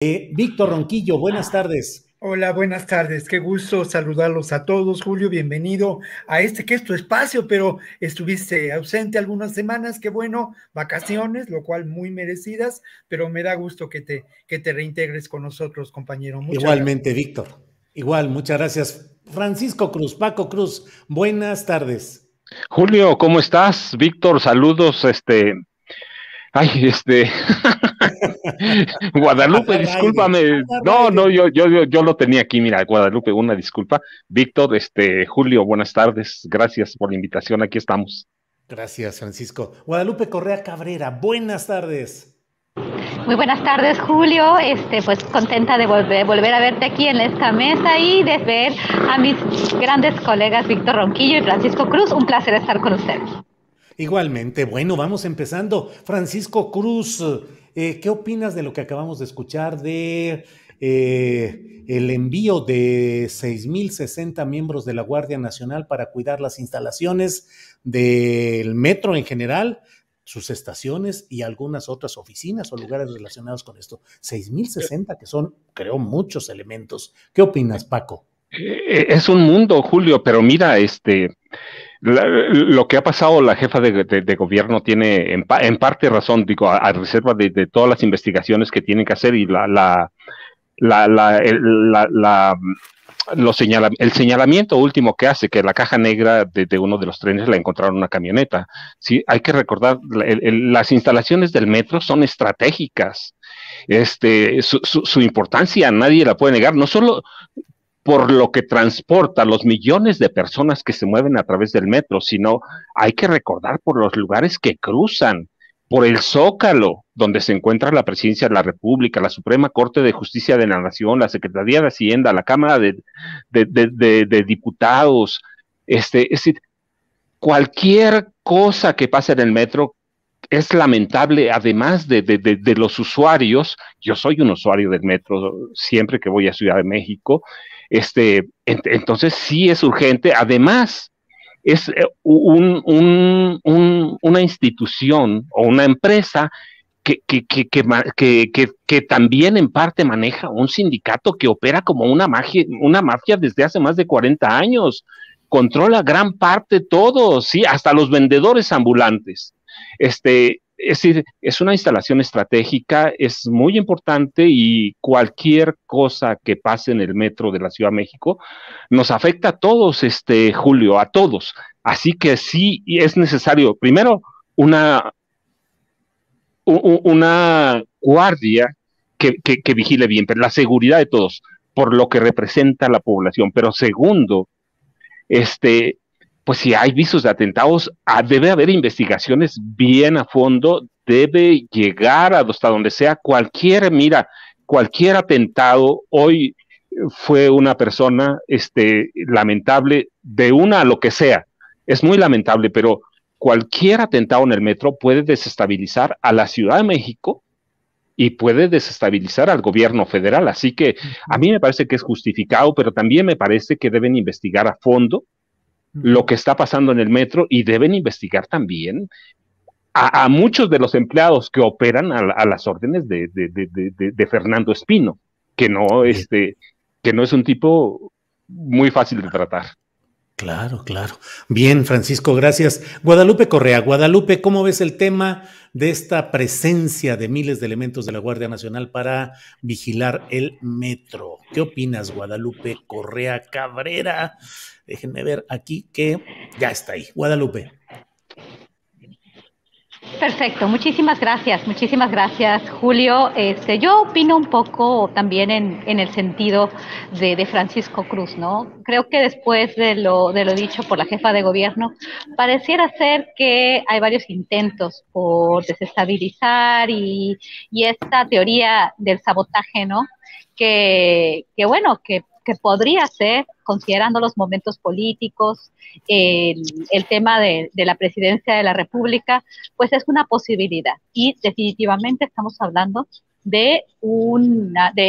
Víctor Ronquillo, buenas tardes. Hola, buenas tardes. Qué gusto saludarlos a todos. Julio, bienvenido a este que es tu espacio, pero estuviste ausente algunas semanas. Qué bueno, vacaciones, lo cual muy merecidas, pero me da gusto que te reintegres con nosotros, compañero. Muchas gracias. Igualmente, Víctor. Igual, muchas gracias. Francisco Cruz, Paco Cruz, buenas tardes. Julio, ¿cómo estás? Víctor, saludos, ay, Guadalupe, Agarra aire, discúlpame. agarra No, aire. no, yo lo tenía aquí, mira, Guadalupe, una disculpa. Víctor, Julio, buenas tardes, gracias por la invitación, aquí estamos. Gracias, Francisco. Guadalupe Correa Cabrera, buenas tardes. Muy buenas tardes, Julio. Pues contenta de volver a verte aquí en esta mesa y de ver a mis grandes colegas Víctor Ronquillo y Francisco Cruz. Un placer estar con ustedes. Igualmente, bueno, vamos empezando. Francisco Cruz, ¿qué opinas de lo que acabamos de escuchar de el envío de 6,060 miembros de la Guardia Nacional para cuidar las instalaciones del metro en general, sus estaciones y algunas otras oficinas o lugares relacionados con esto? 6,060, que son, creo, muchos elementos. ¿Qué opinas, Paco? Es un mundo, Julio, pero mira, lo que ha pasado, la jefa de gobierno tiene en parte razón, digo, a reserva de todas las investigaciones que tienen que hacer y la, la, el, la, el señalamiento último que hace, que la caja negra de uno de los trenes la encontraron en una camioneta. Sí, hay que recordar, las instalaciones del metro son estratégicas. Su importancia nadie la puede negar, no solo por lo que transporta los millones de personas que se mueven a través del metro, sino hay que recordar por los lugares que cruzan, por el Zócalo, donde se encuentra la Presidencia de la República, la Suprema Corte de Justicia de la Nación, la Secretaría de Hacienda, la Cámara de Diputados, es decir, cualquier cosa que pase en el metro es lamentable, además de los usuarios. Yo soy un usuario del metro siempre que voy a Ciudad de México. Entonces sí es urgente. Además, es una institución o una empresa que también en parte maneja un sindicato que opera como una mafia desde hace más de 40 años. Controla gran parte todo, sí, hasta los vendedores ambulantes. Es decir, es una instalación estratégica, es muy importante y cualquier cosa que pase en el metro de la Ciudad de México nos afecta a todos, Julio, a todos. Así que sí es necesario, primero, una guardia que vigile bien, pero la seguridad de todos, por lo que representa la población. Pero segundo, este, pues si hay visos de atentados, debe haber investigaciones bien a fondo, debe llegar hasta donde sea cualquier atentado. Hoy fue una persona, lamentable, de una a lo que sea, es muy lamentable, pero cualquier atentado en el metro puede desestabilizar a la Ciudad de México y puede desestabilizar al gobierno federal. Así que a mí me parece que es justificado, pero también me parece que deben investigar a fondo lo que está pasando en el metro y deben investigar también a muchos de los empleados que operan a las órdenes de Fernando Espino, que no, Bien. que no es un tipo muy fácil de tratar. Claro, claro. Bien, Francisco, gracias. Guadalupe Correa, Guadalupe, ¿cómo ves el tema de esta presencia de miles de elementos de la Guardia Nacional para vigilar el metro? ¿Qué opinas, Guadalupe Correa Cabrera? Déjenme ver aquí que ya está ahí. Guadalupe. Perfecto, muchísimas gracias, Julio. Yo opino un poco también en el sentido de Francisco Cruz, ¿no? Creo que después de lo dicho por la jefa de gobierno, pareciera ser que hay varios intentos por desestabilizar y esta teoría del sabotaje, ¿no? Que podría ser, considerando los momentos políticos, el tema de la presidencia de la República, pues es una posibilidad. Y definitivamente estamos hablando de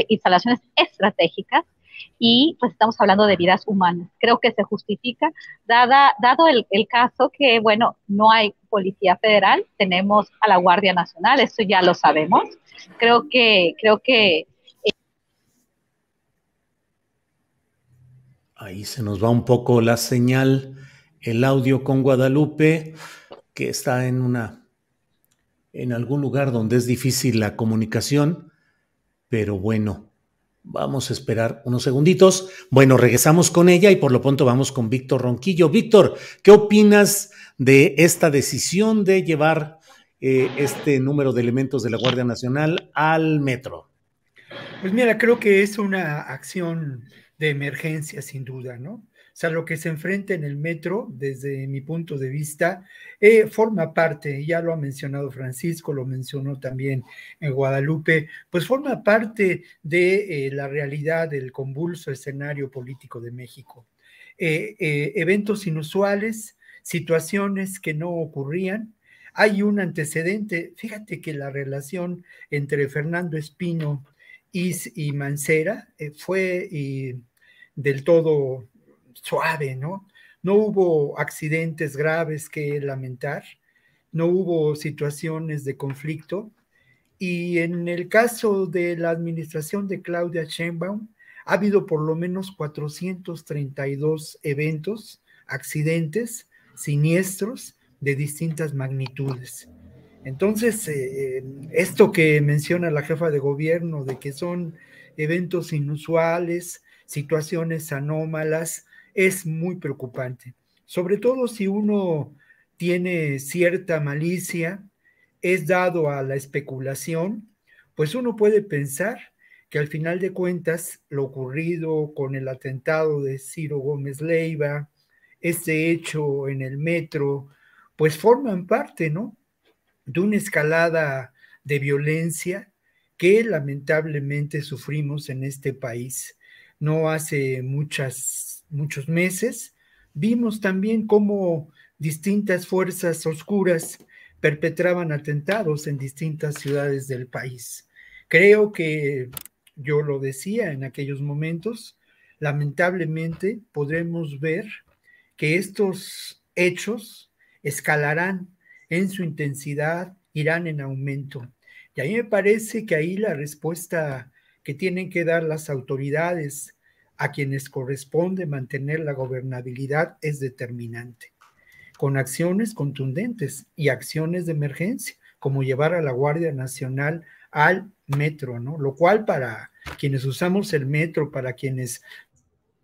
instalaciones estratégicas y pues estamos hablando de vidas humanas. Creo que se justifica, dado el caso que, bueno, no hay policía federal, tenemos a la Guardia Nacional, esto ya lo sabemos. Creo que Ahí se nos va un poco la señal, el audio con Guadalupe, que está en algún lugar donde es difícil la comunicación, pero bueno, vamos a esperar unos segunditos. Bueno, regresamos con ella y por lo pronto vamos con Víctor Ronquillo. Víctor, ¿qué opinas de esta decisión de llevar este número de elementos de la Guardia Nacional al metro? Pues mira, creo que es una acción de emergencia sin duda, ¿no? O sea, lo que se enfrenta en el metro, desde mi punto de vista, forma parte, ya lo ha mencionado Francisco, lo mencionó también en Guadalupe, pues forma parte de la realidad del convulso escenario político de México. Eventos inusuales, situaciones que no ocurrían. Hay un antecedente, fíjate que la relación entre Fernando Espino y Mancera fue del todo suave, ¿no? No hubo accidentes graves que lamentar, no hubo situaciones de conflicto, y en el caso de la administración de Claudia Sheinbaum, ha habido por lo menos 432 eventos, accidentes, siniestros de distintas magnitudes. Entonces, esto que menciona la jefa de gobierno, de que son eventos inusuales, situaciones anómalas, es muy preocupante. Sobre todo si uno tiene cierta malicia, es dado a la especulación, pues uno puede pensar que al final de cuentas lo ocurrido con el atentado de Ciro Gómez Leiva, este hecho en el metro, pues forman parte, ¿no?, de una escalada de violencia que lamentablemente sufrimos en este país. No hace muchos meses vimos también cómo distintas fuerzas oscuras perpetraban atentados en distintas ciudades del país. Creo que yo lo decía en aquellos momentos, lamentablemente podremos ver que estos hechos escalarán en su intensidad, irán en aumento. Y a mí me parece que ahí la respuesta que tienen que dar las autoridades a quienes corresponde mantener la gobernabilidad es determinante, con acciones contundentes y acciones de emergencia, como llevar a la Guardia Nacional al metro, ¿no? Lo cual para quienes usamos el metro, para quienes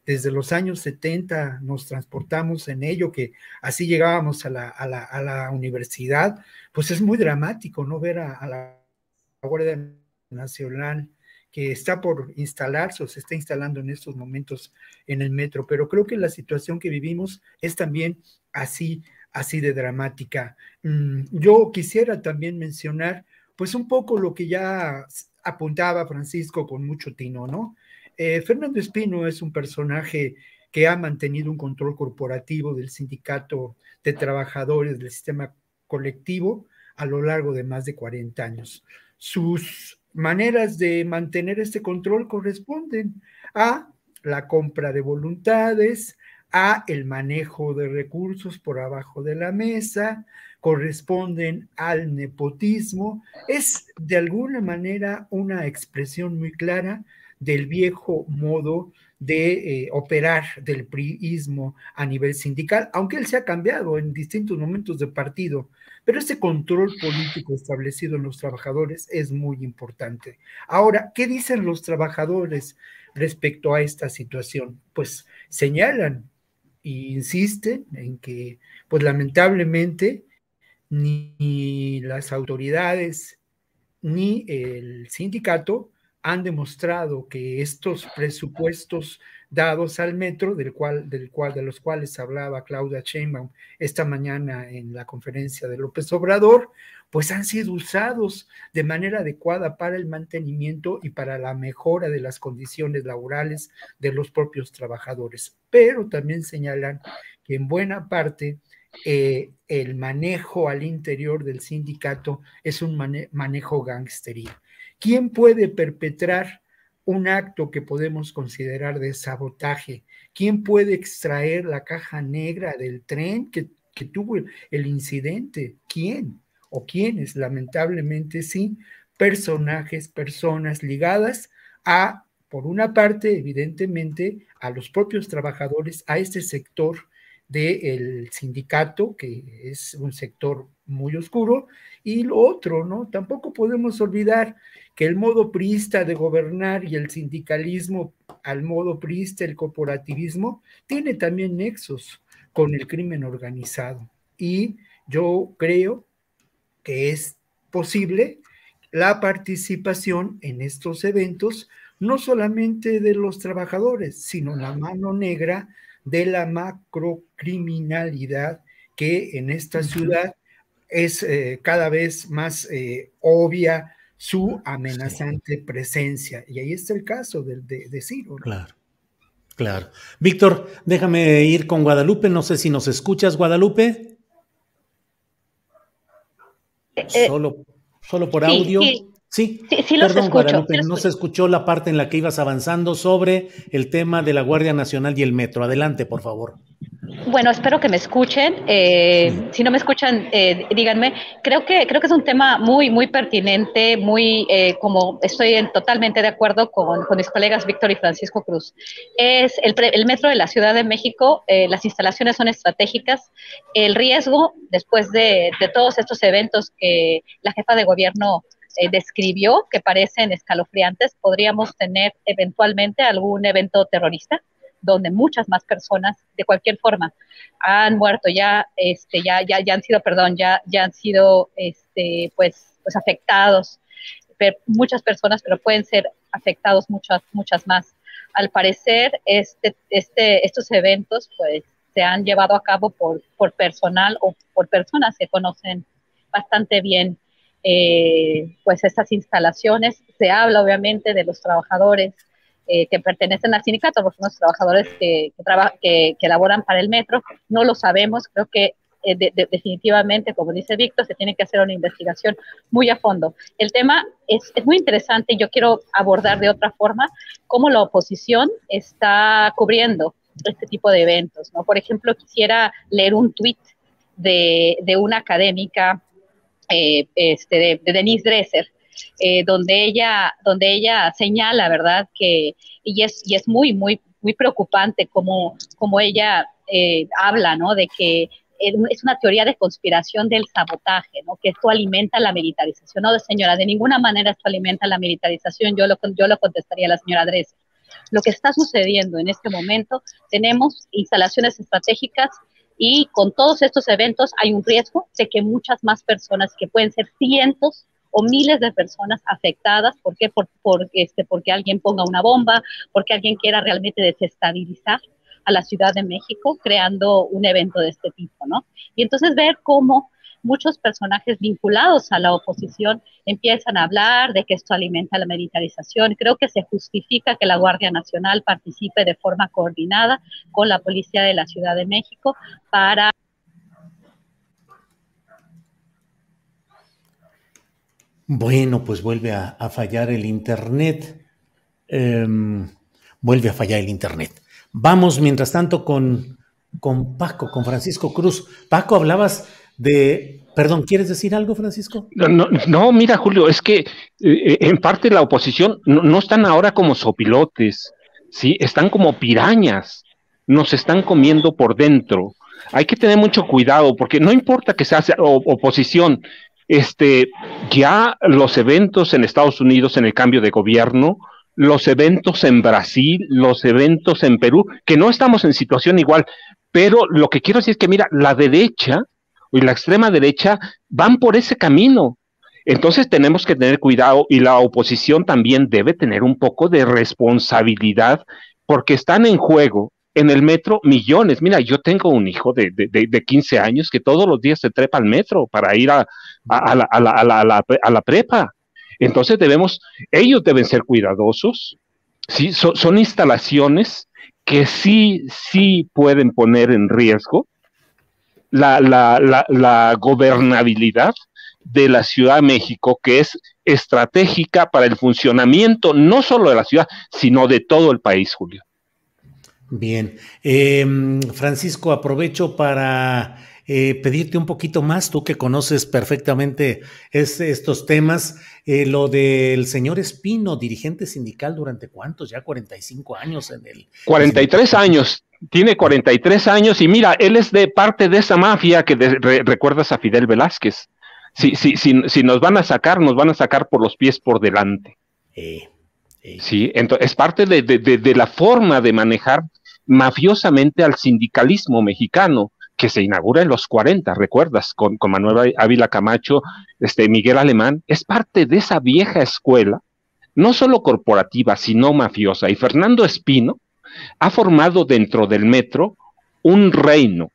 desde los años 70 nos transportamos en ello, que así llegábamos a la universidad, pues es muy dramático, ¿no?, ver a la Guardia Nacional que está por instalarse o se está instalando en estos momentos en el metro, pero creo que la situación que vivimos es también así de dramática. Yo quisiera también mencionar, pues un poco lo que ya apuntaba Francisco con mucho tino, ¿no? Fernando Espino es un personaje que ha mantenido un control corporativo del sindicato de trabajadores del sistema colectivo a lo largo de más de 40 años. Sus maneras de mantener este control corresponden a la compra de voluntades, a el manejo de recursos por abajo de la mesa, corresponden al nepotismo. Es de alguna manera una expresión muy clara del viejo modo de operar del priismo a nivel sindical, aunque él se ha cambiado en distintos momentos de partido, pero ese control político establecido en los trabajadores es muy importante. Ahora, ¿qué dicen los trabajadores respecto a esta situación? Pues señalan e insisten en que, pues lamentablemente, ni las autoridades ni el sindicato han demostrado que estos presupuestos dados al metro, de los cuales hablaba Claudia Sheinbaum esta mañana en la conferencia de López Obrador, pues han sido usados de manera adecuada para el mantenimiento y para la mejora de las condiciones laborales de los propios trabajadores. Pero también señalan que en buena parte el manejo al interior del sindicato es un manejo gangsteril. ¿Quién puede perpetrar un acto que podemos considerar de sabotaje? ¿Quién puede extraer la caja negra del tren que tuvo el incidente? ¿Quién? ¿O quiénes? Lamentablemente sí, personas ligadas a por una parte, evidentemente, a los propios trabajadores, a este sector del sindicato, que es un sector muy oscuro, y lo otro, ¿no? Tampoco podemos olvidar que el modo priista de gobernar y el sindicalismo al modo priista, el corporativismo, tiene también nexos con el crimen organizado. Y yo creo que es posible la participación en estos eventos, no solamente de los trabajadores, sino la mano negra de la macrocriminalidad que en esta ciudad es cada vez más obvia su amenazante presencia. Y ahí está el caso de Ciro, ¿no? Claro, claro. Víctor, déjame ir con Guadalupe. No sé si nos escuchas, Guadalupe. Solo por audio. Sí, sí los escucho. Guadalupe, no se escuchó la parte en la que ibas avanzando sobre el tema de la Guardia Nacional y el metro. Adelante, por favor. Bueno, espero que me escuchen. Si no me escuchan, díganme. Creo que es un tema muy, muy pertinente, como estoy totalmente de acuerdo con mis colegas Víctor y Francisco Cruz. Es el metro de la Ciudad de México, las instalaciones son estratégicas. El riesgo, después de todos estos eventos que la jefa de gobierno describió, que parecen escalofriantes, podríamos tener eventualmente algún evento terrorista, donde muchas más personas, de cualquier forma, han muerto, ya han sido pues afectados, muchas personas, pero pueden ser afectados muchas más. Al parecer, estos eventos, pues, se han llevado a cabo por personal o por personas que conocen bastante bien, pues, estas instalaciones. Se habla, obviamente, de los trabajadores que pertenecen al sindicato, porque son los trabajadores que laboran para el metro. No lo sabemos, creo que definitivamente, como dice Víctor, se tiene que hacer una investigación muy a fondo. El tema es muy interesante y yo quiero abordar de otra forma cómo la oposición está cubriendo este tipo de eventos, ¿no? Por ejemplo, quisiera leer un tuit de una académica, de Denise Dresser, donde ella señala, ¿verdad? Y es muy, muy, muy preocupante como ella habla, ¿no? De que es una teoría de conspiración del sabotaje, ¿no? Que esto alimenta la militarización. No, señora, de ninguna manera esto alimenta la militarización. Yo lo contestaría a la señora Dresser. Lo que está sucediendo en este momento, tenemos instalaciones estratégicas y con todos estos eventos hay un riesgo de que muchas más personas, que pueden ser cientos o miles de personas afectadas. ¿Por qué? Porque alguien ponga una bomba, porque alguien quiera realmente desestabilizar a la Ciudad de México creando un evento de este tipo, ¿no? Y entonces ver cómo muchos personajes vinculados a la oposición empiezan a hablar de que esto alimenta la militarización. Creo que se justifica que la Guardia Nacional participe de forma coordinada con la Policía de la Ciudad de México para... Bueno, pues vuelve a fallar el internet. Vuelve a fallar el internet. Vamos, mientras tanto, con Paco, con Francisco Cruz. Paco, hablabas de... Perdón, ¿quieres decir algo, Francisco? No, mira, Julio, es que en parte la oposición no están ahora como sopilotes, ¿sí? Están como pirañas, nos están comiendo por dentro. Hay que tener mucho cuidado, porque no importa que sea oposición, ya los eventos en Estados Unidos en el cambio de gobierno, los eventos en Brasil, los eventos en Perú, que no estamos en situación igual, pero lo que quiero decir es que, mira, la derecha y la extrema derecha van por ese camino. Entonces tenemos que tener cuidado, y la oposición también debe tener un poco de responsabilidad, porque están en juego en el metro millones. Mira, yo tengo un hijo de 15 años que todos los días se trepa al metro para ir a la prepa. Entonces ellos deben ser cuidadosos, ¿sí? Son instalaciones que sí pueden poner en riesgo la gobernabilidad de la Ciudad de México, que es estratégica para el funcionamiento no solo de la ciudad, sino de todo el país, Julio. Bien. Francisco, aprovecho para pedirte un poquito más, tú que conoces perfectamente estos temas, lo del señor Espino, dirigente sindical durante ¿cuántos? Ya 45 años en el... 43 años, tiene 43 años y mira, él es de parte de esa mafia que recuerdas a Fidel Velázquez. Si nos van a sacar por los pies por delante. Sí, entonces es parte de la forma de manejar mafiosamente al sindicalismo mexicano, que se inaugura en los 40, ¿recuerdas? Con Manuel Ávila Camacho, Miguel Alemán, es parte de esa vieja escuela, no solo corporativa, sino mafiosa. Y Fernando Espino ha formado dentro del metro un reino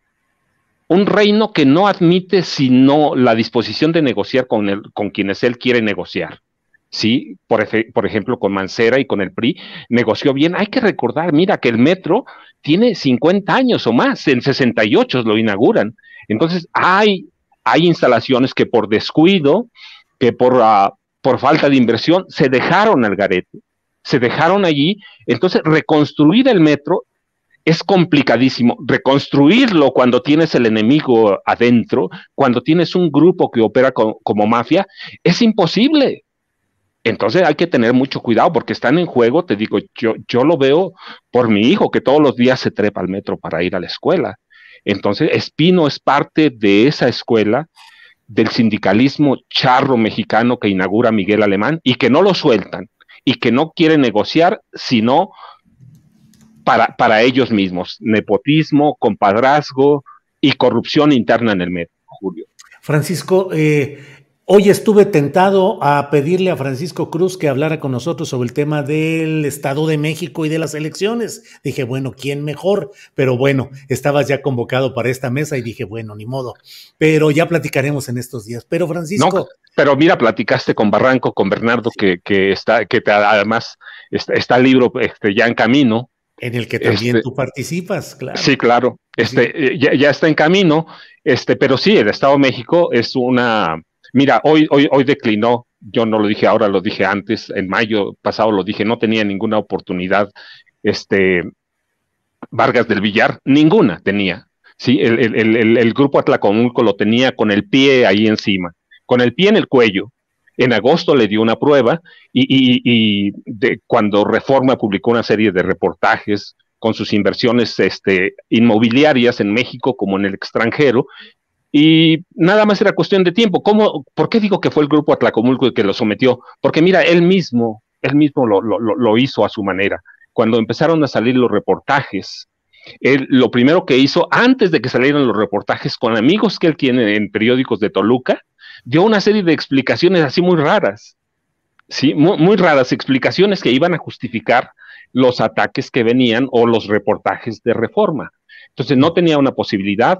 que no admite sino la disposición de negociar con quienes él quiere negociar. Sí, por ejemplo, con Mancera y con el PRI, negoció bien. Hay que recordar, mira, que el metro tiene 50 años o más, en 68 lo inauguran. Entonces, hay instalaciones que por descuido, que por falta de inversión, se dejaron al garete, se dejaron allí. Entonces, reconstruir el metro es complicadísimo. Reconstruirlo cuando tienes el enemigo adentro, cuando tienes un grupo que opera como mafia, es imposible. Entonces hay que tener mucho cuidado porque están en juego, te digo, yo lo veo por mi hijo que todos los días se trepa al metro para ir a la escuela. Entonces Espino es parte de esa escuela del sindicalismo charro mexicano que inaugura Miguel Alemán y que no lo sueltan y que no quieren negociar sino para ellos mismos. Nepotismo, compadrazgo y corrupción interna en el metro, Julio. Francisco, hoy estuve tentado a pedirle a Francisco Cruz que hablara con nosotros sobre el tema del Estado de México y de las elecciones. Dije, bueno, ¿quién mejor? Pero bueno, estabas ya convocado para esta mesa y dije, bueno, ni modo. Pero ya platicaremos en estos días. Pero Francisco... No, pero mira, platicaste con Barranco, con Bernardo, además está el libro ya en camino. En el que también tú participas, claro. Sí, claro. Ya está en camino, pero sí, el Estado de México es una... Mira, hoy declinó, yo no lo dije ahora, lo dije antes, en mayo pasado lo dije, no tenía ninguna oportunidad, Vargas del Villar, ninguna tenía, ¿sí? El grupo Atlacomulco lo tenía con el pie ahí encima, con el pie en el cuello. En agosto le dio una prueba y cuando Reforma publicó una serie de reportajes con sus inversiones inmobiliarias en México como en el extranjero, y nada más era cuestión de tiempo. ¿Por qué digo que fue el grupo Atlacomulco el que lo sometió? Porque mira, él mismo lo hizo a su manera. Cuando empezaron a salir los reportajes, él lo primero que hizo, antes de que salieran los reportajes, con amigos que él tiene en periódicos de Toluca, dio una serie de explicaciones así muy raras, ¿sí? Muy raras explicaciones que iban a justificar los ataques que venían o los reportajes de Reforma. Entonces no tenía una posibilidad.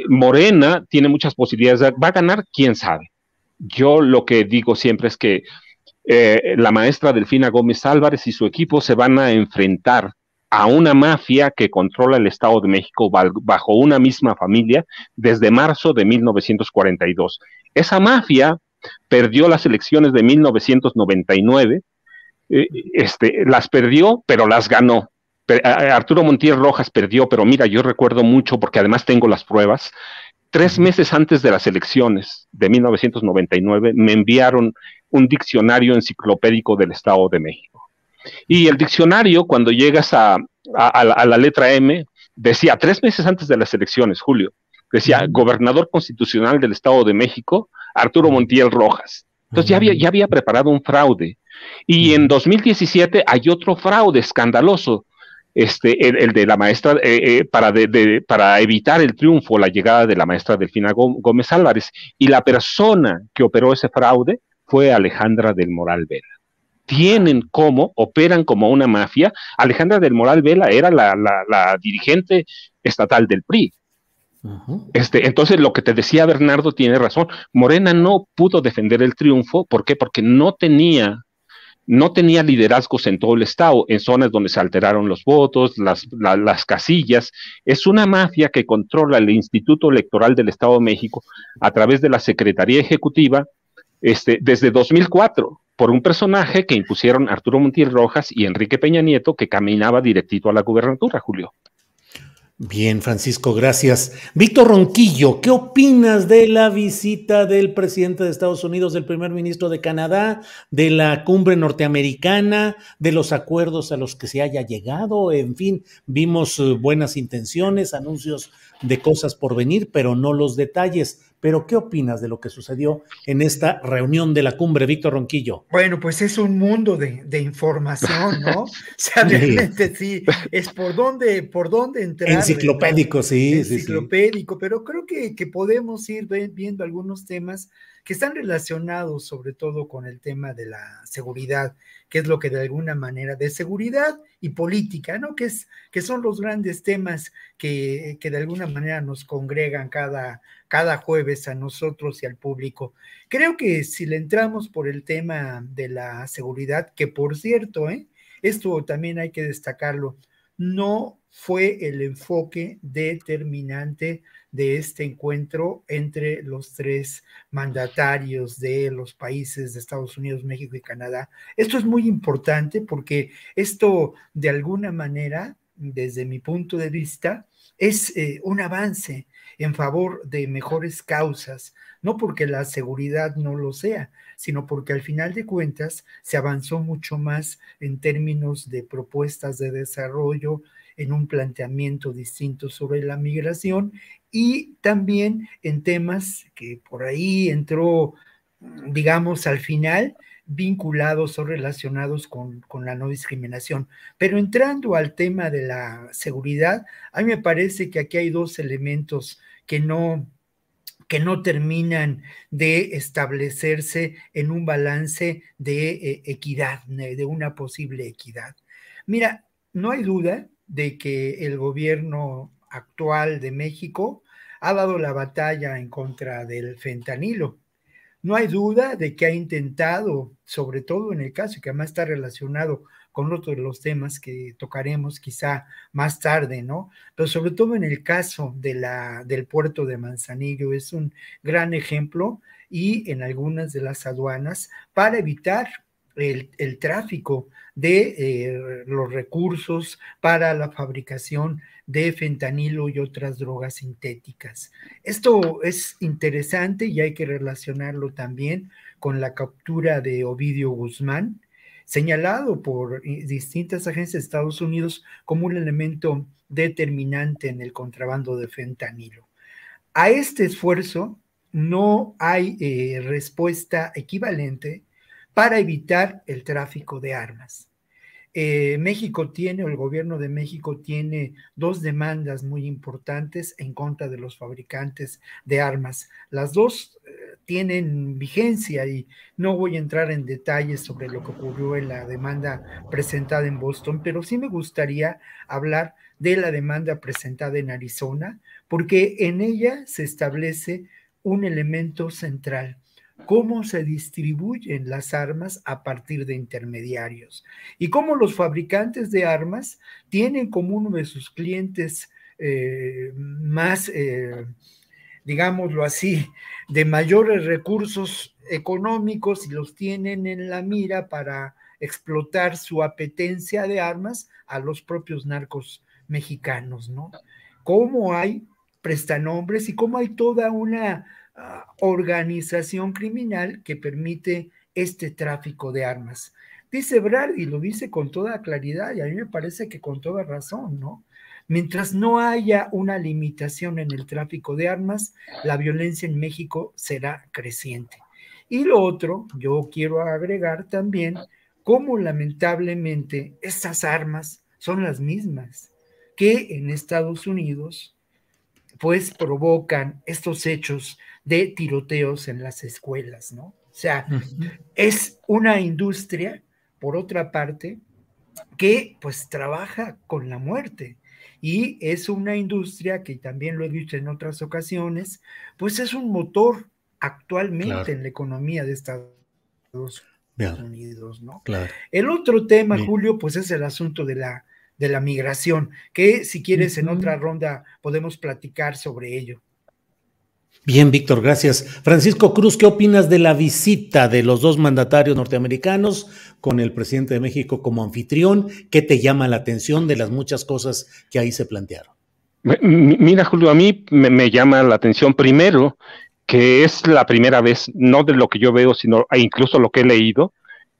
Morena tiene muchas posibilidades, va a ganar, quién sabe. Yo lo que digo siempre es que la maestra Delfina Gómez Álvarez y su equipo se van a enfrentar a una mafia que controla el Estado de México bajo una misma familia desde marzo de 1942. Esa mafia perdió las elecciones de 1999, las perdió, pero las ganó. Arturo Montiel Rojas perdió, pero mira, yo recuerdo mucho, porque además tengo las pruebas, 3 meses antes de las elecciones de 1999, me enviaron un diccionario enciclopédico del Estado de México. Y el diccionario, cuando llegas a la letra M, decía, 3 meses antes de las elecciones, Julio, decía, gobernador constitucional del Estado de México, Arturo Montiel Rojas. Entonces ya había preparado un fraude. Y en 2017 hay otro fraude escandaloso, el de la maestra, para evitar el triunfo, la llegada de la maestra Delfina Gómez Álvarez. Y la persona que operó ese fraude fue Alejandra del Moral Vela. Operan como una mafia. Alejandra del Moral Vela era la dirigente estatal del PRI. Entonces lo que te decía Bernardo tiene razón. Morena no pudo defender el triunfo. ¿Por qué? Porque no tenía liderazgos en todo el estado, en zonas donde se alteraron los votos, las casillas. Es una mafia que controla el Instituto Electoral del Estado de México a través de la Secretaría Ejecutiva desde 2004, por un personaje que impusieron Arturo Montiel Rojas y Enrique Peña Nieto, que caminaba directito a la gubernatura, Julio. Bien, Francisco, gracias. Víctor Ronquillo, ¿qué opinas de la visita del presidente de Estados Unidos, del primer ministro de Canadá, de la cumbre norteamericana, de los acuerdos a los que se haya llegado? En fin, vimos buenas intenciones, anuncios de cosas por venir, pero no los detalles. Pero, ¿qué opinas de lo que sucedió en esta reunión de la cumbre, Víctor Ronquillo? Bueno, pues es un mundo de información, ¿no? O sea, realmente sí, es por dónde entrarle, ¿no? Enciclopédico, sí, sí, sí. Enciclopédico, pero creo que podemos ir viendo algunos temas que están relacionados sobre todo con el tema de la seguridad, que es lo que de alguna manera, de seguridad y política, ¿no? Que son los grandes temas que de alguna manera nos congregan cada jueves a nosotros y al público. Creo que si le entramos por el tema de la seguridad, que por cierto, esto también hay que destacarlo, no fue el enfoque determinante de este encuentro entre los tres mandatarios de los países de Estados Unidos, México y Canadá. Esto es muy importante porque esto de alguna manera, desde mi punto de vista, es un avance en favor de mejores causas, no porque la seguridad no lo sea, sino porque al final de cuentas se avanzó mucho más en términos de propuestas de desarrollo, en un planteamiento distinto sobre la migración y también en temas que por ahí entró, digamos, al final, vinculados o relacionados con la no discriminación. Pero entrando al tema de la seguridad, a mí me parece que aquí hay dos elementos que no terminan de establecerse en un balance de equidad, de una posible equidad. Mira, no hay duda de que el gobierno actual de México ha dado la batalla en contra del fentanilo. No hay duda de que ha intentado, sobre todo en el caso, que además está relacionado con otros de los temas que tocaremos quizá más tarde, ¿no? Pero sobre todo en el caso del puerto de Manzanillo, es un gran ejemplo y en algunas de las aduanas para evitar el tráfico de los recursos para la fabricación de fentanilo y otras drogas sintéticas. Esto es interesante y hay que relacionarlo también con la captura de Ovidio Guzmán, señalado por distintas agencias de Estados Unidos como un elemento determinante en el contrabando de fentanilo. A este esfuerzo no hay respuesta equivalente para evitar el tráfico de armas. México tiene, o el gobierno de México tiene dos demandas muy importantes en contra de los fabricantes de armas. Las dos tienen vigencia y no voy a entrar en detalles sobre lo que ocurrió en la demanda presentada en Boston, pero sí me gustaría hablar de la demanda presentada en Arizona, porque en ella se establece un elemento central: cómo se distribuyen las armas a partir de intermediarios y cómo los fabricantes de armas tienen como uno de sus clientes más, digámoslo así, de mayores recursos económicos y los tienen en la mira para explotar su apetencia de armas a los propios narcos mexicanos, ¿no? Cómo hay prestanombres y cómo hay toda una organización criminal que permite este tráfico de armas. Dice Brad, y lo dice con toda claridad, y a mí me parece que con toda razón, ¿no? Mientras no haya una limitación en el tráfico de armas, la violencia en México será creciente. Y lo otro, yo quiero agregar también, cómo lamentablemente estas armas son las mismas que en Estados Unidos pues provocan estos hechos de tiroteos en las escuelas, ¿no? O sea, es una industria, por otra parte, que pues trabaja con la muerte y es una industria que también lo he dicho en otras ocasiones, pues es un motor actualmente en la economía de Estados Unidos, ¿no? Claro. El otro tema, Julio, pues es el asunto de la migración, que si quieres en otra ronda podemos platicar sobre ello. Bien, Víctor, gracias. Francisco Cruz, ¿qué opinas de la visita de los dos mandatarios norteamericanos con el presidente de México como anfitrión? ¿Qué te llama la atención de las muchas cosas que ahí se plantearon? Mira, Julio, a mí me llama la atención primero que es la primera vez, no de lo que yo veo, sino incluso lo que he leído,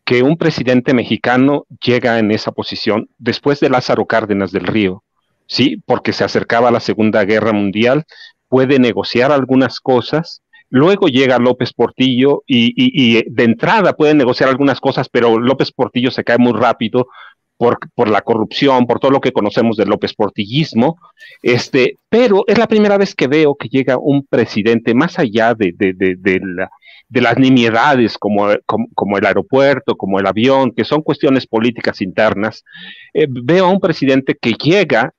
que un presidente mexicano llega en esa posición después de Lázaro Cárdenas del Río, ¿sí? Porque se acercaba a la Segunda Guerra Mundial, puede negociar algunas cosas, luego llega López Portillo y de entrada puede negociar algunas cosas, pero López Portillo se cae muy rápido por la corrupción, por todo lo que conocemos del López Portillismo, pero es la primera vez que veo que llega un presidente más allá de las nimiedades como el aeropuerto, como el avión, que son cuestiones políticas internas. Veo a un presidente que llega,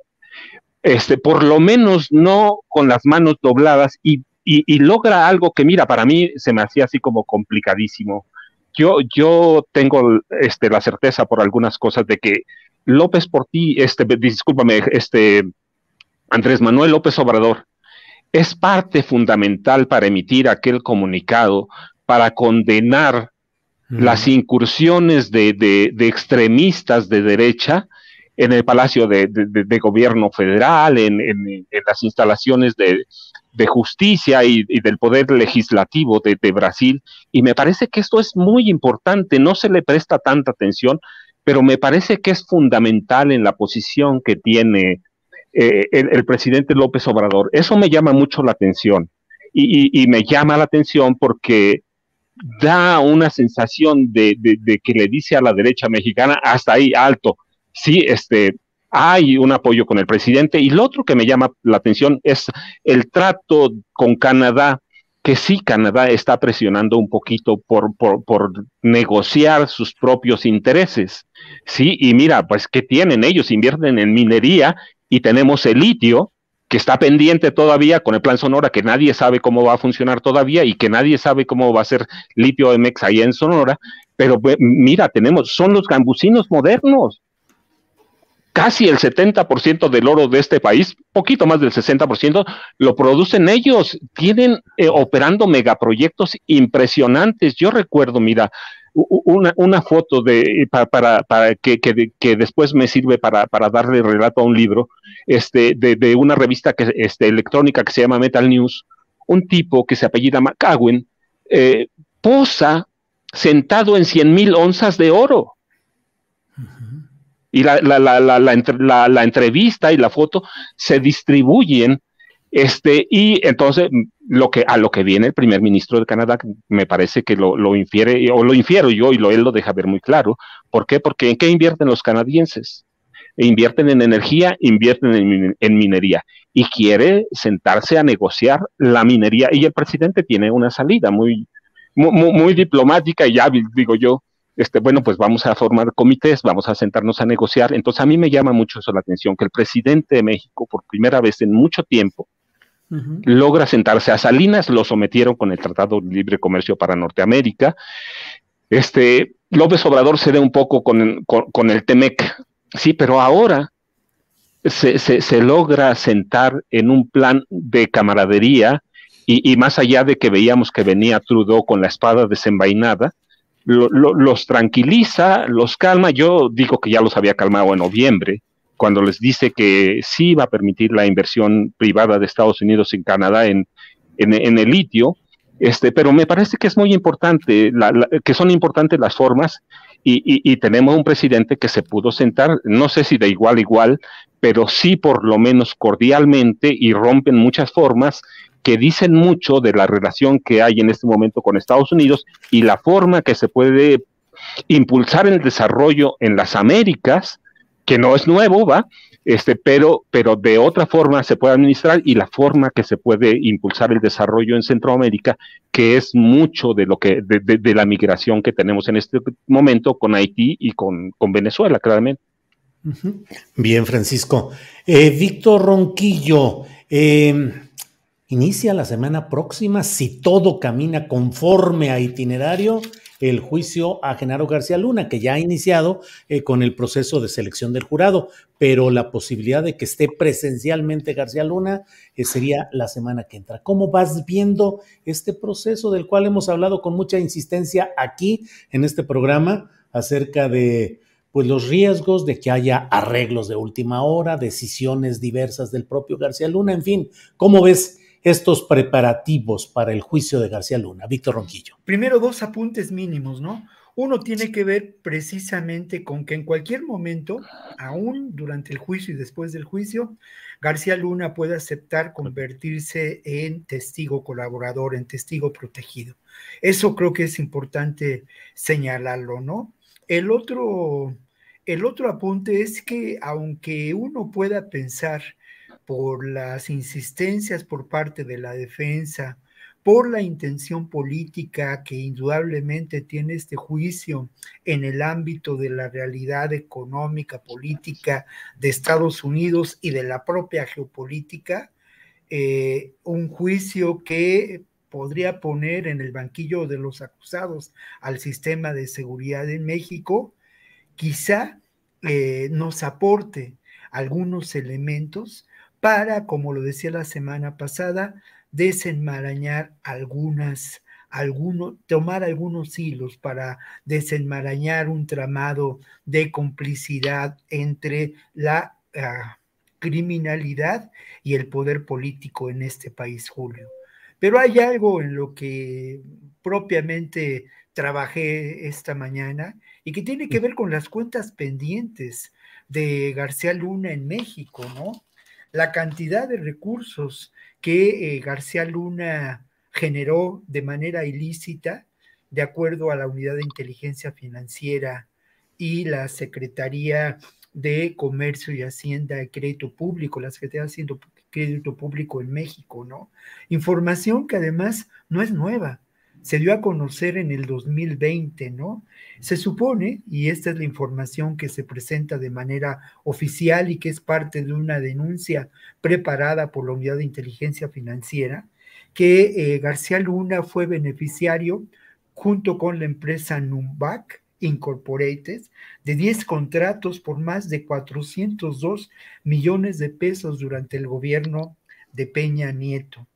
por lo menos no con las manos dobladas y logra algo que, mira, para mí se me hacía así como complicadísimo. Yo tengo la certeza por algunas cosas de que López Portillo, discúlpame, Andrés Manuel López Obrador, es parte fundamental para emitir aquel comunicado, para condenar las incursiones de extremistas de derecha en el Palacio de Gobierno Federal, en las instalaciones de justicia y del poder legislativo de Brasil, y me parece que esto es muy importante, no se le presta tanta atención, pero me parece que es fundamental en la posición que tiene el presidente López Obrador. Eso me llama mucho la atención, y me llama la atención porque da una sensación de que le dice a la derecha mexicana, hasta ahí, alto, sí, hay un apoyo con el presidente. Y lo otro que me llama la atención es el trato con Canadá, que sí, Canadá está presionando un poquito por negociar sus propios intereses, sí, y mira, pues, ¿qué tienen? Ellos invierten en minería y tenemos el litio, que está pendiente todavía con el Plan Sonora, que nadie sabe cómo va a funcionar todavía y que nadie sabe cómo va a ser Litio MX ahí en Sonora, pero mira, son los gambusinos modernos. Casi el 70% del oro de este país, poquito más del 60%, lo producen ellos. Tienen operando megaproyectos impresionantes. Yo recuerdo, mira, una foto para que después me sirve para darle relato a un libro, de una revista electrónica que se llama Metal News. Un tipo que se apellida McCowen posa sentado en 100,000 onzas de oro. Y la entrevista y la foto se distribuyen, y entonces a lo que viene el primer ministro de Canadá, me parece que lo infiere, o lo infiero yo, y él lo deja ver muy claro. ¿Por qué? Porque ¿en qué invierten los canadienses? Invierten en energía, invierten en minería, y quiere sentarse a negociar la minería, y el presidente tiene una salida muy, muy, muy diplomática y hábil, digo yo. Bueno, pues vamos a formar comités, vamos a sentarnos a negociar. Entonces a mí me llama mucho eso la atención, que el presidente de México, por primera vez en mucho tiempo, logra sentarse. A Salinas lo sometieron con el Tratado de Libre Comercio para Norteamérica. López Obrador cede un poco con el TEMEC, sí, pero ahora se logra sentar en un plan de camaradería, y más allá de que veíamos que venía Trudeau con la espada desenvainada, los tranquiliza, los calma. Yo digo que ya los había calmado en noviembre, cuando les dice que sí va a permitir la inversión privada de Estados Unidos en Canadá en el litio, pero me parece que es muy importante, que son importantes las formas, y tenemos un presidente que se pudo sentar, no sé si de igual a igual, pero sí por lo menos cordialmente, y rompen muchas formas que dicen mucho de la relación que hay en este momento con Estados Unidos y la forma que se puede impulsar el desarrollo en las Américas, que no es nuevo, ¿va? Pero de otra forma se puede administrar, y la forma que se puede impulsar el desarrollo en Centroamérica, que es mucho de lo que de la migración que tenemos en este momento con Haití y con Venezuela, claramente. Bien, Francisco. Víctor Ronquillo, inicia la semana próxima, si todo camina conforme a itinerario, el juicio a Genaro García Luna, que ya ha iniciado con el proceso de selección del jurado, pero la posibilidad de que esté presencialmente García Luna sería la semana que entra. ¿Cómo vas viendo este proceso del cual hemos hablado con mucha insistencia aquí en este programa, acerca de pues los riesgos de que haya arreglos de última hora, decisiones diversas del propio García Luna, en fin, ¿cómo ves estos preparativos para el juicio de García Luna? Víctor Ronquillo. Primero, dos apuntes mínimos, ¿no? Uno tiene que ver precisamente con que en cualquier momento, aún durante el juicio y después del juicio, García Luna puede aceptar convertirse en testigo colaborador, en testigo protegido. Eso creo que es importante señalarlo, ¿no? El otro, el otro apunte es que aunque uno pueda pensar por las insistencias por parte de la defensa, por la intención política que indudablemente tiene este juicio en el ámbito de la realidad económica, política de Estados Unidos y de la propia geopolítica, un juicio que podría poner en el banquillo de los acusados al sistema de seguridad en México, quizá nos aporte algunos elementos para, como lo decía la semana pasada, desenmarañar tomar algunos hilos para desenmarañar un tramado de complicidad entre la criminalidad y el poder político en este país, Julio. Pero hay algo en lo que propiamente trabajé esta mañana y que tiene que ver con las cuentas pendientes de García Luna en México, ¿no? La cantidad de recursos que García Luna generó de manera ilícita, de acuerdo a la Unidad de Inteligencia Financiera y la Secretaría de Comercio y Hacienda y Crédito Público, la Secretaría de Hacienda y Crédito Público en México, ¿no? Información que además no es nueva, se dio a conocer en el 2020, ¿no? Se supone, y esta es la información que se presenta de manera oficial y que es parte de una denuncia preparada por la Unidad de Inteligencia Financiera, que García Luna fue beneficiario junto con la empresa Numbac Incorporated de 10 contratos por más de 402 millones de pesos durante el gobierno de Peña Nieto.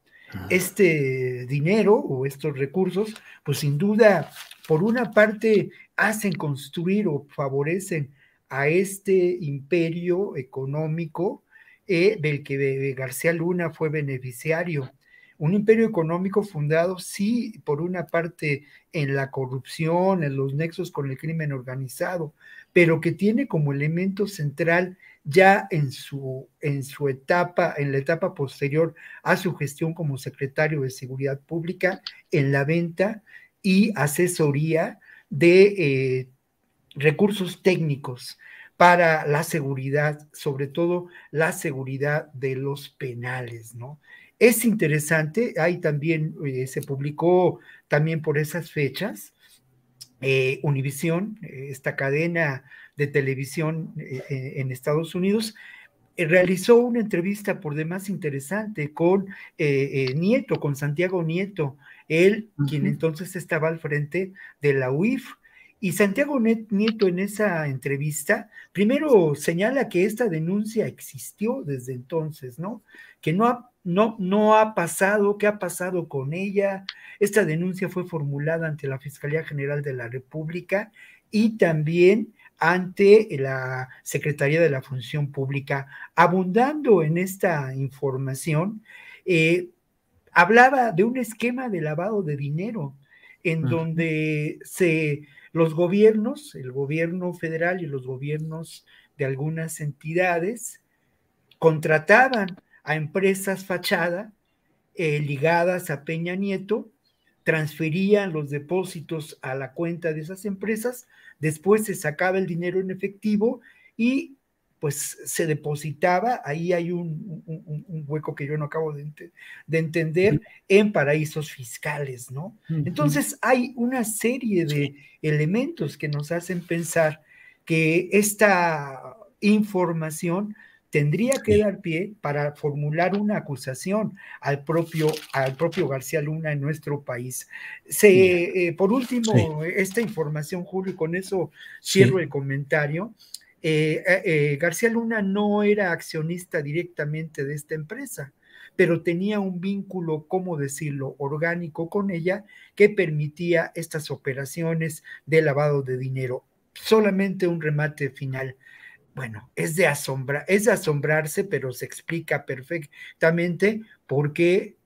Este dinero o estos recursos, pues sin duda, por una parte, hacen construir o favorecen a este imperio económico del que García Luna fue beneficiario. Un imperio económico fundado, sí, por una parte en la corrupción, en los nexos con el crimen organizado, pero que tiene como elemento central ya en su etapa, en la etapa posterior a su gestión como secretario de Seguridad Pública, en la venta y asesoría de recursos técnicos para la seguridad, sobre todo la seguridad de los penales, ¿no? Es interesante, hay también, se publicó también por esas fechas, Univisión, esta cadena de televisión en Estados Unidos, realizó una entrevista por demás interesante con Nieto, con Santiago Nieto, él, quien entonces estaba al frente de la UIF. Y Santiago Nieto en esa entrevista, primero señala que esta denuncia existió desde entonces, ¿no? Que no ha pasado, ¿qué ha pasado con ella? Esta denuncia fue formulada ante la Fiscalía General de la República y también ante la Secretaría de la Función Pública. Abundando en esta información, hablaba de un esquema de lavado de dinero en donde los gobiernos, el gobierno federal y los gobiernos de algunas entidades, contrataban a empresas fachada ligadas a Peña Nieto, transferían los depósitos a la cuenta de esas empresas, después se sacaba el dinero en efectivo y pues se depositaba, ahí hay un hueco que yo no acabo de entender, en paraísos fiscales, ¿no? Entonces hay una serie de elementos que nos hacen pensar que esta información tendría que dar pie para formular una acusación al propio García Luna en nuestro país. Por último, esta información, Julio, y con eso cierro el comentario. García Luna no era accionista directamente de esta empresa, pero tenía un vínculo, ¿cómo decirlo?, orgánico con ella que permitía estas operaciones de lavado de dinero. solamente un remate final. Bueno, es de asombrarse, pero se explica perfectamente por qué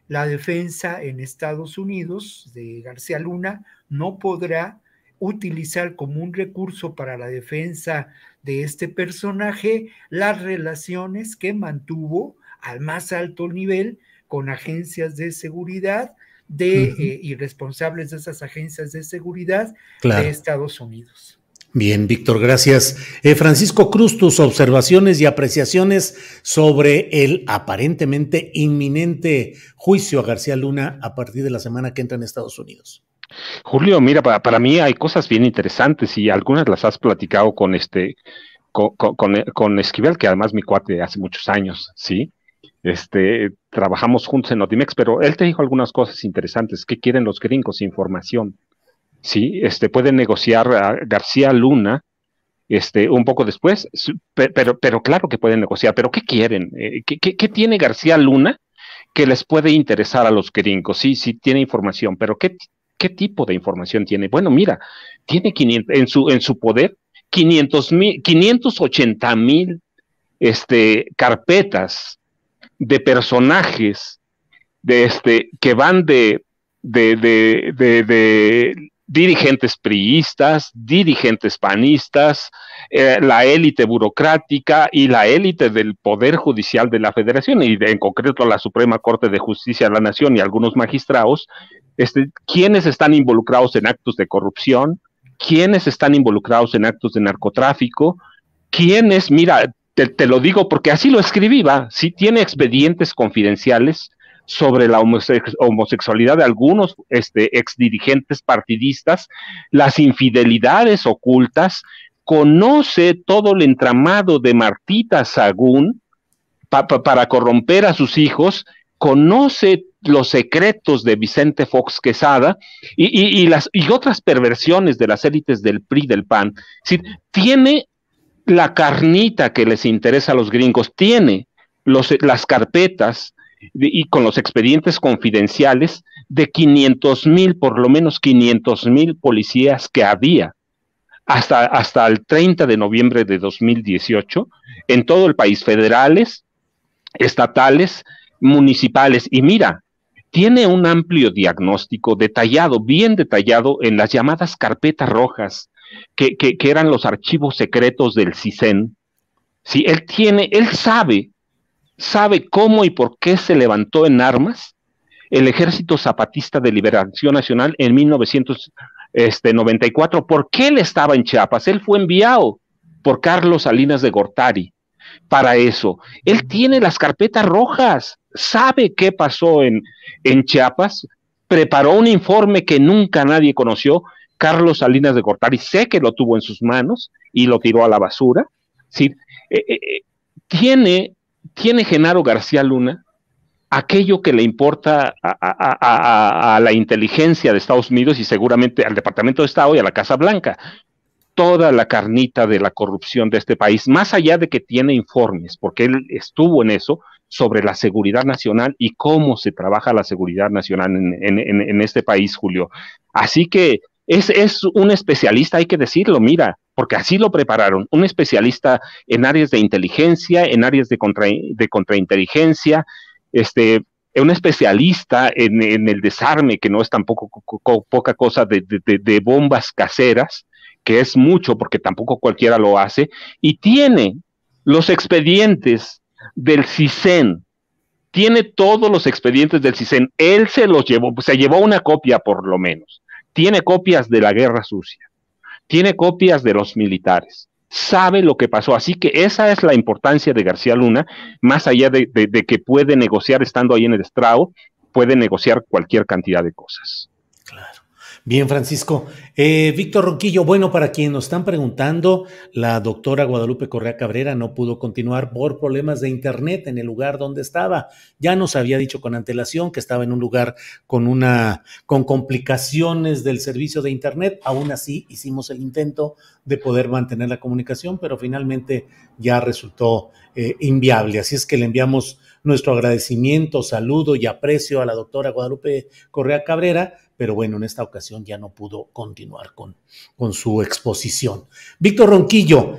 la defensa en Estados Unidos de García Luna no podrá utilizar como un recurso para la defensa de este personaje las relaciones que mantuvo al más alto nivel con agencias de seguridad y responsables de esas agencias de seguridad de Estados Unidos. Bien, Víctor, gracias. Francisco Cruz, tus observaciones y apreciaciones sobre el aparentemente inminente juicio a García Luna a partir de la semana que entra en Estados Unidos. Julio, mira, para mí hay cosas bien interesantes y algunas las has platicado con Esquivel, que además mi cuate de hace muchos años, ¿sí? Trabajamos juntos en Notimex, pero él te dijo algunas cosas interesantes. ¿Qué quieren los gringos? Información. Sí, pueden negociar a García Luna, un poco después, pero claro que pueden negociar, pero ¿qué quieren? ¿Qué tiene García Luna que les puede interesar a los gringos? Sí, sí tiene información, pero ¿qué tipo de información tiene? Bueno, mira, tiene 500, en su poder 580,000 carpetas de personajes que van de dirigentes priistas, dirigentes panistas, la élite burocrática y la élite del Poder Judicial de la Federación, y en concreto la Suprema Corte de Justicia de la Nación y algunos magistrados, quienes están involucrados en actos de corrupción, quienes están involucrados en actos de narcotráfico, quienes, mira, te lo digo porque así lo escribí, sí tiene expedientes confidenciales sobre la homosexualidad de algunos exdirigentes partidistas, las infidelidades ocultas, conoce todo el entramado de Martita Sagún para corromper a sus hijos, conoce los secretos de Vicente Fox Quesada y otras perversiones de las élites del PRI, del PAN. Sí, tiene la carnita que les interesa a los gringos, tiene las carpetas y con los expedientes confidenciales de 500,000, por lo menos 500,000 policías que había hasta el 30 de noviembre de 2018 en todo el país, federales, estatales, municipales. Y mira, tiene un amplio diagnóstico detallado, bien detallado, en las llamadas carpetas rojas, que eran los archivos secretos del CISEN. Sí, él sabe cómo y por qué se levantó en armas el Ejército Zapatista de Liberación Nacional en 1994. ¿Por qué él estaba en Chiapas? Él fue enviado por Carlos Salinas de Gortari para eso. Él tiene las carpetas rojas, sabe qué pasó en Chiapas, preparó un informe que nunca nadie conoció. Carlos Salinas de Gortari sé que lo tuvo en sus manos y lo tiró a la basura. ¿Sí? Tiene Genaro García Luna aquello que le importa a la inteligencia de Estados Unidos y seguramente al Departamento de Estado y a la Casa Blanca. Toda la carnita de la corrupción de este país, más allá de que tiene informes, porque él estuvo en eso, sobre la seguridad nacional y cómo se trabaja la seguridad nacional en este país, Julio. Así que es un especialista, hay que decirlo, mira, porque así lo prepararon, un especialista en áreas de inteligencia, en áreas de contrainteligencia, un especialista en el desarme, que no es tampoco poca cosa, de bombas caseras, que es mucho porque tampoco cualquiera lo hace, y tiene los expedientes del CISEN, tiene todos los expedientes del CISEN, él se llevó una copia por lo menos, tiene copias de la Guerra Sucia, tiene copias de los militares, sabe lo que pasó, así que esa es la importancia de García Luna, más allá de que puede negociar estando ahí en el estrado, puede negociar cualquier cantidad de cosas. Claro. Bien, Francisco. Víctor Ronquillo, bueno, para quienes nos están preguntando, la doctora Guadalupe Correa Cabrera no pudo continuar por problemas de internet en el lugar donde estaba. Ya nos había dicho con antelación que estaba en un lugar con complicaciones del servicio de internet. Aún así, hicimos el intento de poder mantener la comunicación, pero finalmente ya resultó inviable. Así es que le enviamos nuestro agradecimiento, saludo y aprecio a la doctora Guadalupe Correa Cabrera, pero bueno, en esta ocasión ya no pudo continuar con su exposición. Víctor Ronquillo,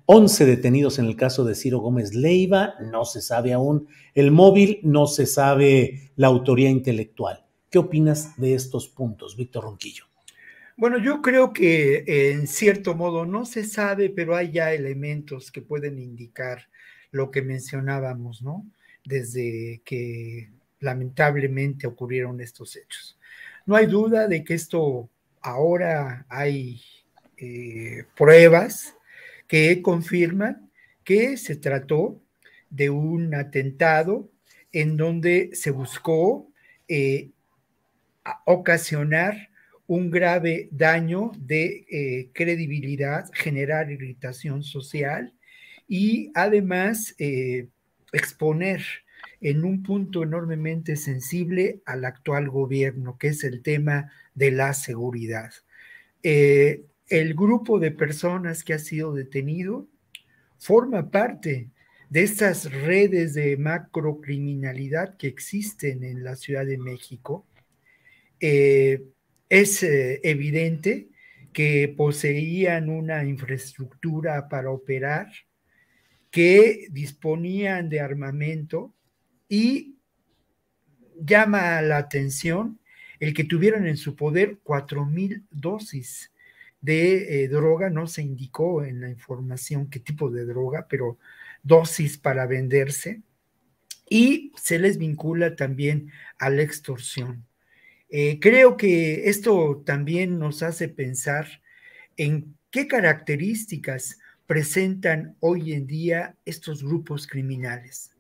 11 detenidos en el caso de Ciro Gómez Leiva, no se sabe aún el móvil, no se sabe la autoría intelectual. ¿Qué opinas de estos puntos, Víctor Ronquillo? Bueno, yo creo que en cierto modo no se sabe, pero hay ya elementos que pueden indicar lo que mencionábamos, ¿no? Desde que lamentablemente ocurrieron estos hechos. No hay duda de que esto ahora hay pruebas que confirman que se trató de un atentado en donde se buscó ocasionar un grave daño de credibilidad, generar irritación social y además exponer en un punto enormemente sensible al actual gobierno, que es el tema de la seguridad. El grupo de personas que ha sido detenido forma parte de estas redes de macrocriminalidad que existen en la Ciudad de México. Es evidente que poseían una infraestructura para operar, que disponían de armamento y llama la atención el que tuvieran en su poder 4,000 dosis de droga. No se indicó en la información qué tipo de droga, pero dosis para venderse, y se les vincula también a la extorsión. Creo que esto también nos hace pensar en qué características presentan hoy en día estos grupos criminales.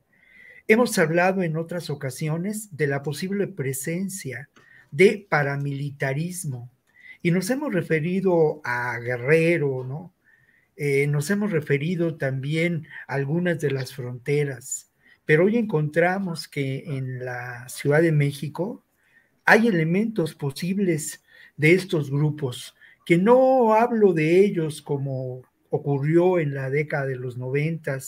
Hemos hablado en otras ocasiones de la posible presencia de paramilitarismo y nos hemos referido a Guerrero, ¿no? Nos hemos referido también a algunas de las fronteras, pero hoy encontramos que en la Ciudad de México hay elementos posibles de estos grupos, que no hablo de ellos como ocurrió en la década de los 90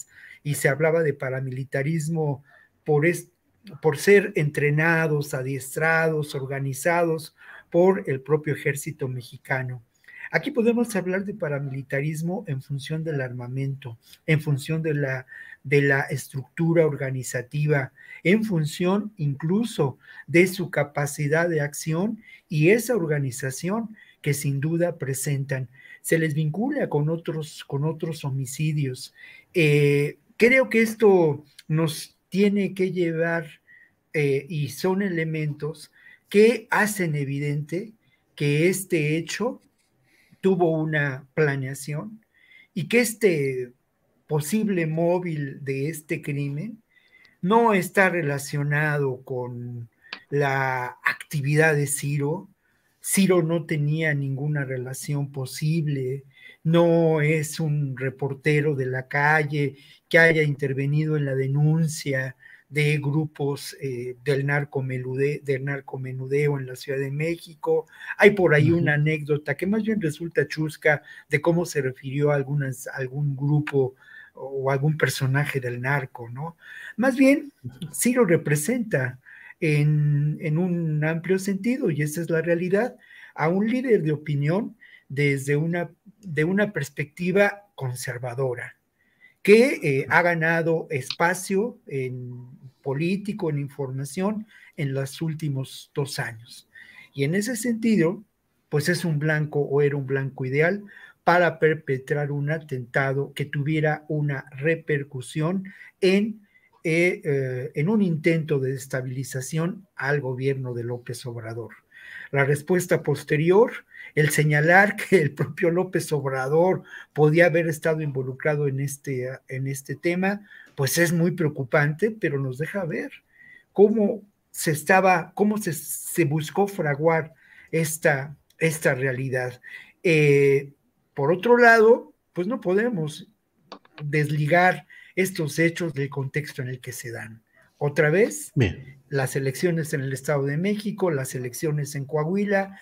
y se hablaba de paramilitarismo por ser entrenados, adiestrados, organizados por el propio ejército mexicano. Aquí podemos hablar de paramilitarismo en función del armamento, en función de la estructura organizativa, en función incluso de su capacidad de acción y esa organización que sin duda presentan. Se les vincula con otros homicidios. Creo que esto nos tiene que llevar y son elementos que hacen evidente que este hecho tuvo una planeación y que este posible móvil de este crimen no está relacionado con la actividad de Ciro. Ciro no tenía ninguna relación posible, no es un reportero de la calle que haya intervenido en la denuncia de grupos del narcomenudeo en la Ciudad de México. Hay por ahí una anécdota que más bien resulta chusca de cómo se refirió a algún grupo o algún personaje del narco, ¿no? Más bien, Ciro representa en un amplio sentido, y esa es la realidad, a un líder de opinión desde de una perspectiva conservadora, que ha ganado espacio en político, en información, en los últimos 2 años. Y en ese sentido, pues es un blanco o era un blanco ideal para perpetrar un atentado que tuviera una repercusión en un intento de desestabilización al gobierno de López Obrador. La respuesta posterior, el señalar que el propio López Obrador podía haber estado involucrado en este tema, pues es muy preocupante, pero nos deja ver cómo se buscó fraguar esta realidad. Por otro lado, pues no podemos desligar estos hechos del contexto en el que se dan. Otra vez, bien, las elecciones en el Estado de México, las elecciones en Coahuila,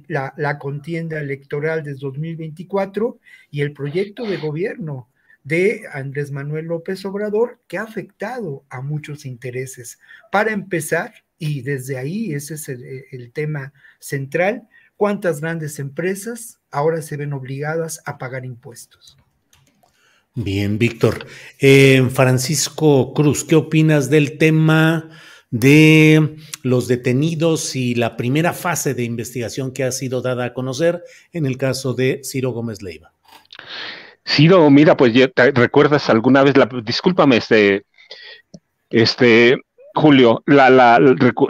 la contienda electoral de 2024 y el proyecto de gobierno de Andrés Manuel López Obrador, que ha afectado a muchos intereses. Para empezar, y desde ahí ese es el tema central, ¿cuántas grandes empresas ahora se ven obligadas a pagar impuestos? Bien, Víctor. Francisco Cruz, ¿qué opinas del tema de los detenidos y la primera fase de investigación que ha sido dada a conocer en el caso de Ciro Gómez Leiva? Ciro, mira, pues ¿recuerdas alguna vez, discúlpame, Julio,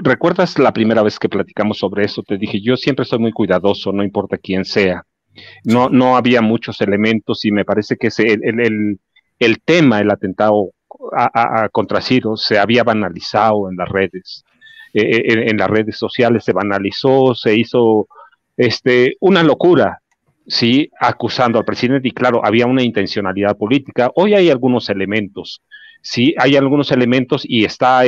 ¿recuerdas la primera vez que platicamos sobre eso? Te dije, yo siempre soy muy cuidadoso, no importa quién sea. No había muchos elementos y me parece que el tema, el atentado contra Ciro, se había banalizado en las redes. En las redes sociales se banalizó, se hizo una locura, sí, acusando al presidente, y claro, había una intencionalidad política. Hoy hay algunos elementos, sí, hay algunos elementos, y está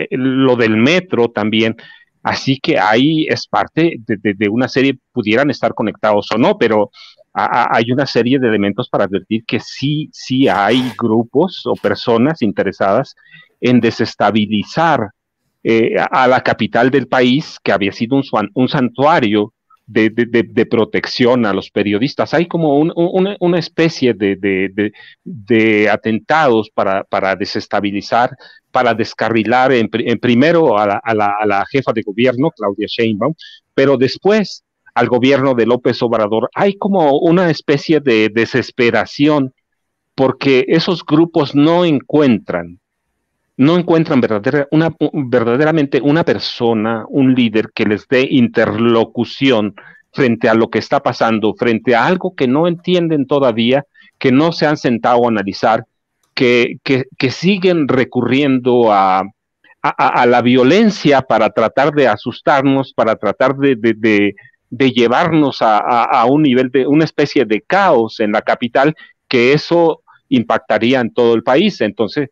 lo del metro también. Así que ahí es parte de una serie, pudieran estar conectados o no, pero hay una serie de elementos para advertir que sí hay grupos o personas interesadas en desestabilizar a la capital del país, que había sido un santuario de protección a los periodistas. Hay como una especie de atentados para desestabilizar, para descarrilar primero a la jefa de gobierno, Claudia Sheinbaum, pero después al gobierno de López Obrador. Hay como una especie de desesperación porque esos grupos no encuentran verdaderamente una persona, un líder que les dé interlocución frente a lo que está pasando, frente a algo que no entienden todavía, que no se han sentado a analizar, que siguen recurriendo a la violencia para tratar de asustarnos, para tratar de llevarnos a un nivel de una especie de caos en la capital, que eso impactaría en todo el país. Entonces,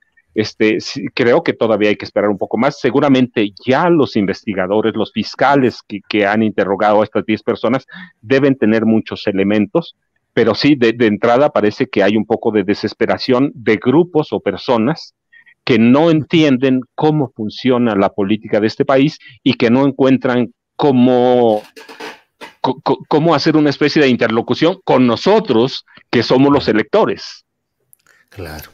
creo que todavía hay que esperar un poco más. Seguramente ya los investigadores, los fiscales que han interrogado a estas 10 personas deben tener muchos elementos, pero sí, de entrada parece que hay un poco de desesperación de grupos o personas que no entienden cómo funciona la política de este país y que no encuentran cómo hacer una especie de interlocución con nosotros, que somos los electores. Claro.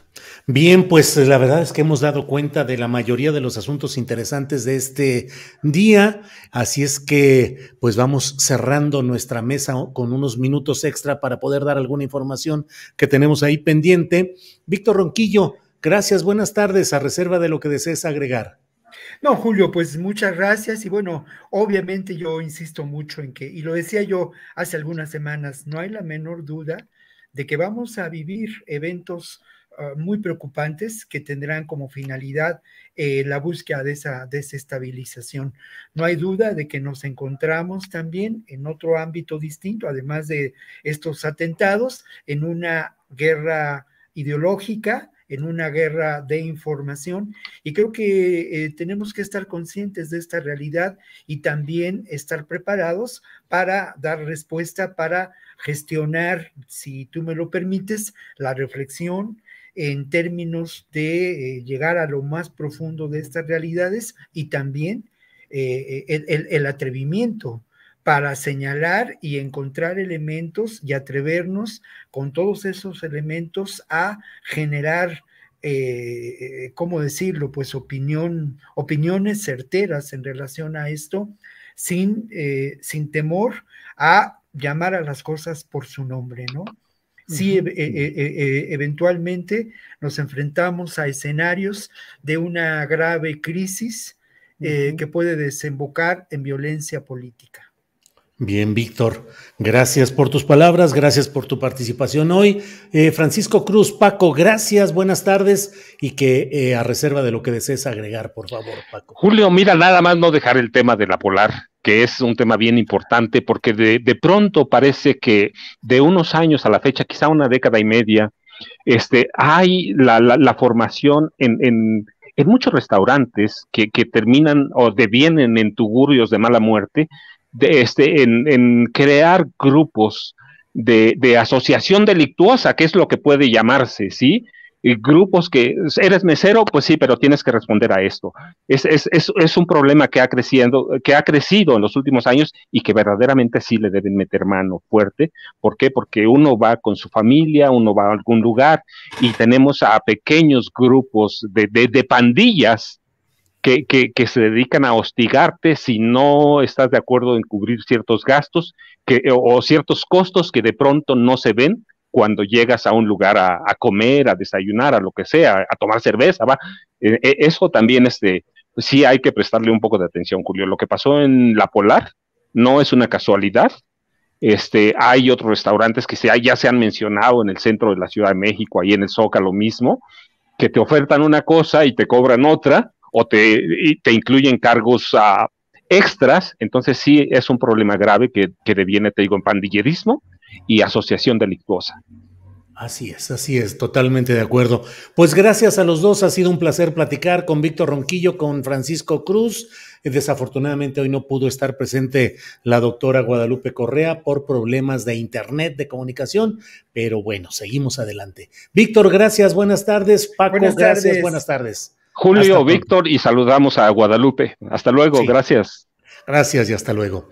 Bien, pues la verdad es que hemos dado cuenta de la mayoría de los asuntos interesantes de este día, así es que pues vamos cerrando nuestra mesa con unos minutos extra para poder dar alguna información que tenemos ahí pendiente. Víctor Ronquillo, gracias, buenas tardes, a reserva de lo que desees agregar. No, Julio, pues muchas gracias, y bueno, obviamente yo insisto mucho en que, y lo decía yo hace algunas semanas, no hay la menor duda de que vamos a vivir eventos muy preocupantes que tendrán como finalidad la búsqueda de esa desestabilización. No hay duda de que nos encontramos también en otro ámbito distinto, además de estos atentados, en una guerra ideológica, en una guerra de información, y creo que tenemos que estar conscientes de esta realidad y también estar preparados para dar respuesta, para gestionar, si tú me lo permites, la reflexión en términos de llegar a lo más profundo de estas realidades, y también el atrevimiento para señalar y encontrar elementos y atrevernos con todos esos elementos a generar, ¿cómo decirlo? Pues opiniones certeras en relación a esto, sin temor a llamar a las cosas por su nombre, ¿no? Sí, eventualmente nos enfrentamos a escenarios de una grave crisis que puede desembocar en violencia política. Bien, Víctor, gracias por tus palabras, gracias por tu participación hoy. Francisco Cruz, Paco, gracias, buenas tardes, y que a reserva de lo que desees agregar, por favor, Paco. Julio, mira, nada más no dejar el tema de la Polar, que es un tema bien importante, porque de pronto parece que de unos años a la fecha, quizá una década y media, hay la formación en muchos restaurantes que terminan o devienen en tugurios de mala muerte, en crear grupos de asociación delictuosa, que es lo que puede llamarse, ¿sí? Grupos que eres mesero, pues sí, pero tienes que responder a esto. Es un problema que ha crecido en los últimos años y que verdaderamente sí le deben meter mano fuerte. ¿Por qué? Porque uno va con su familia, uno va a algún lugar y tenemos a pequeños grupos de pandillas que se dedican a hostigarte si no estás de acuerdo en cubrir ciertos gastos o ciertos costos que de pronto no se ven cuando llegas a un lugar a comer, a desayunar, a lo que sea, a tomar cerveza, va. Eso también sí hay que prestarle un poco de atención, Julio. Lo que pasó en La Polar no es una casualidad. Hay otros restaurantes que ya se han mencionado en el centro de la Ciudad de México, ahí en el Zócalo mismo, que te ofertan una cosa y te cobran otra, o te incluyen cargos extras. Entonces sí es un problema grave que deviene, te digo, en pandillerismo y asociación delictuosa. Así es, totalmente de acuerdo. Pues gracias a los dos, ha sido un placer platicar con Víctor Ronquillo, con Francisco Cruz. Desafortunadamente hoy no pudo estar presente la doctora Guadalupe Correa por problemas de internet, de comunicación, pero bueno, seguimos adelante. Víctor, gracias, buenas tardes. Paco, gracias, buenas tardes. Julio, Víctor, y saludamos a Guadalupe. Hasta luego, sí. Gracias. Gracias y hasta luego.